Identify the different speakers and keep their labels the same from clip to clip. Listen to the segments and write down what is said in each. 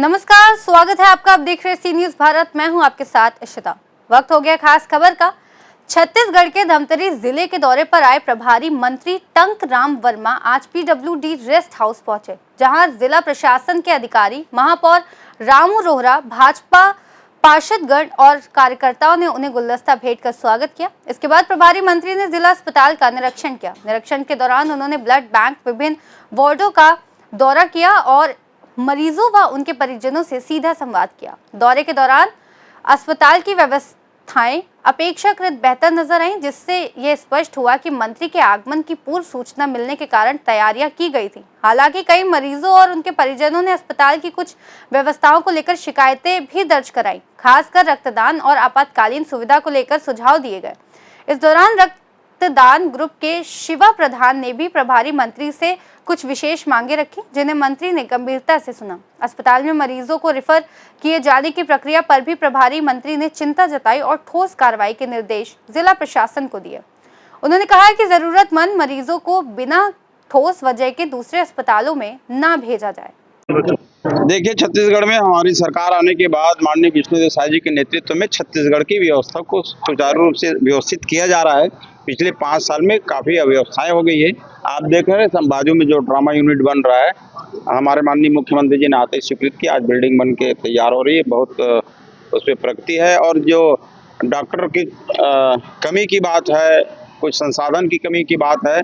Speaker 1: नमस्कार, स्वागत है आपका। आप देख रहे हैं सी न्यूज भारत। मैं हूं आपके साथ इशिता। वक्त हो गया खास खबर का। छत्तीसगढ़ के धमतरी जिले के दौरे पर आए प्रभारी मंत्री टंक राम वर्मा आज पीडब्ल्यूडी रेस्ट हाउस पहुंचे, जहां जिला प्रशासन के अधिकारी, महापौर रामू रोहरा, भाजपा पार्षदगण और कार्यकर्ताओं ने उन्हें गुलदस्ता भेंट कर स्वागत किया। इसके बाद प्रभारी मंत्री ने जिला अस्पताल का निरीक्षण किया। निरीक्षण के दौरान उन्होंने ब्लड बैंक, विभिन्न वार्डों का दौरा किया और मरीजों व उनके परिजनों से सीधा संवाद किया। दौरे के दौरान अस्पताल की व्यवस्थाएं अपेक्षाकृत बेहतर नजर आईं, जिससे यह स्पष्ट हुआ कि मंत्री के आगमन की पूर्व सूचना मिलने के कारण तैयारियां की गई थी। हालांकि कई मरीजों और उनके परिजनों ने अस्पताल की कुछ व्यवस्थाओं को लेकर शिकायतें भी दर्ज कराई, खासकर रक्तदान और आपातकालीन सुविधा को लेकर सुझाव दिए गए। इस दौरान रक्तदान ग्रुप के शिवा प्रधान ने भी प्रभारी मंत्री से कुछ विशेष मांगे रखी, जिन्हें मंत्री ने गंभीरता से सुना। अस्पताल में मरीजों को रेफर किए जाने की प्रक्रिया पर भी प्रभारी मंत्री ने चिंता जताई और ठोस कार्रवाई के निर्देश जिला प्रशासन को दिए। उन्होंने कहा कि जरूरतमंद मरीजों को बिना ठोस वजह के दूसरे अस्पतालों में न भेजा जाए।
Speaker 2: देखिए, छत्तीसगढ़ में हमारी सरकार आने के बाद माननीय विष्णुदेव साय जी के नेतृत्व में छत्तीसगढ़ की व्यवस्था को सुचारू रूप से व्यवस्थित किया जा रहा है। पिछले 5 साल में काफ़ी अव्यवस्थाएं हो गई है। आप देख रहे हैं बाजू में जो ट्रॉमा यूनिट बन रहा है, हमारे माननीय मुख्यमंत्री जी ने आते ही स्वीकृत किया। आज बिल्डिंग बन के तैयार हो रही है, बहुत उस पर प्रगति है। और जो डॉक्टर की कमी की बात है, कुछ संसाधन की कमी की बात है,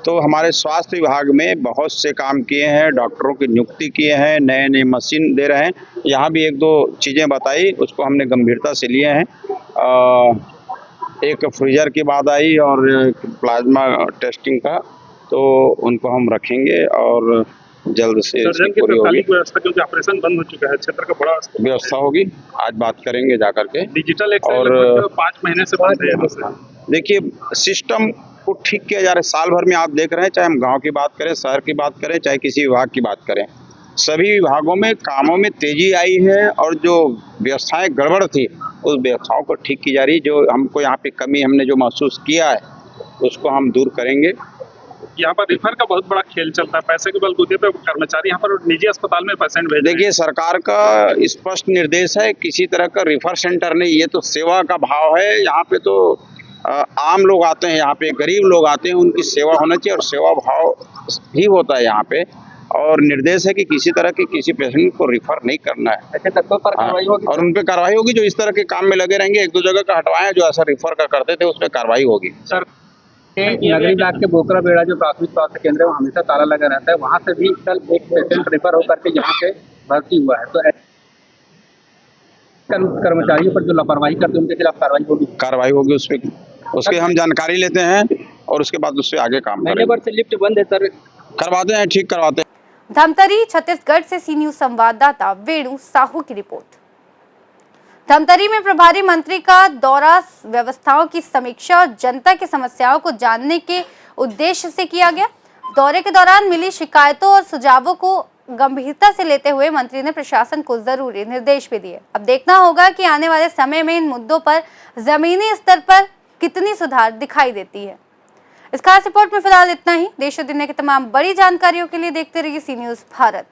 Speaker 2: तो हमारे स्वास्थ्य विभाग में बहुत से काम किए हैं, डॉक्टरों की नियुक्ति किए हैं, नए नए मशीन दे रहे हैं। यहाँ भी 1-2 चीज़ें बताई, उसको हमने गंभीरता से लिए हैं। एक फ्रीजर की बात आई और प्लाज्मा टेस्टिंग का, तो उनको हम रखेंगे और जल्द से पूरी होगी।
Speaker 3: क्योंकि ऑपरेशन बंद हो चुका है, क्षेत्र का बड़ा
Speaker 2: व्यवस्था होगी, आज बात करेंगे जाकर के।
Speaker 3: डिजिटल और 5 महीने से बंद है।
Speaker 2: देखिए, सिस्टम को ठीक किया जा रहा है। साल भर में आप देख रहे हैं, चाहे हम गांव की बात करें, शहर की बात करें, चाहे किसी विभाग की बात करें, सभी विभागों में कामों में तेजी आई है और जो व्यवस्थाएं गड़बड़ थी उस व्यवस्थाओं को ठीक की जा रही है। जो हमको यहाँ पे कमी हमने जो महसूस किया है उसको हम दूर करेंगे।
Speaker 3: यहाँ पर रिफर का बहुत बड़ा खेल चलता है, पैसे के बलबूते पे कर्मचारी यहाँ पर निजी अस्पताल में पेशेंट भेज।
Speaker 2: देखिए, सरकार का स्पष्ट निर्देश है, किसी तरह का रिफर सेंटर नहीं, ये तो सेवा का भाव है। यहाँ पे तो आम लोग आते हैं, यहाँ पे गरीब लोग आते हैं, उनकी सेवा होना चाहिए और सेवा भाव ही होता है यहाँ पे। और निर्देश है कि किसी तरह के किसी पेशेंट को रिफर नहीं करना है।
Speaker 3: ऐसे तत्वों पर कार्रवाई होगी
Speaker 2: और उन पे कार्रवाई होगी। जो इस तरह के काम में लगे रहेंगे, 1-2 जगह का हटवाएं, जो ऐसा रिफर का करते थे उस पर कार्रवाई होगी।
Speaker 3: सर, नगरी ब्लॉक के बोकरा बेड़ा जो प्राथमिक स्वास्थ्य केंद्र है, हमेशा ताला लगा रहता है। वहाँ से भी कल एक पेशेंट रेफर होकर के यहाँ पे भर्ती हुआ है। तो कर्मचारियों पर जो लापरवाही करते हैं उनके खिलाफ
Speaker 2: कार्रवाई होगी। उस पर उसकी हम जानकारी लेते हैं और उसके बाद उससे आगे काम करेंगे।
Speaker 3: से लिफ्ट बंद है सर,
Speaker 2: करवाते हैं, ठीक करवाते हैं।
Speaker 1: धमतरी, छत्तीसगढ़ से सी न्यूज संवाददाता वेणु साहू की रिपोर्ट। धमतरी में प्रभारी मंत्री का दौरा व्यवस्थाओं की समीक्षा और जनता की समस्याओं को जानने के उद्देश्य से किया गया। दौरे के दौरान मिली शिकायतों और सुझावों को गंभीरता से लेते हुए मंत्री ने प्रशासन को जरूरी निर्देश भी दिए। अब देखना होगा कि आने वाले समय में इन मुद्दों पर जमीनी स्तर पर कितनी सुधार दिखाई देती है। इस खास रिपोर्ट में फिलहाल इतना ही। देश और दुनिया की तमाम बड़ी जानकारियों के लिए देखते रहिए सी न्यूज भारत।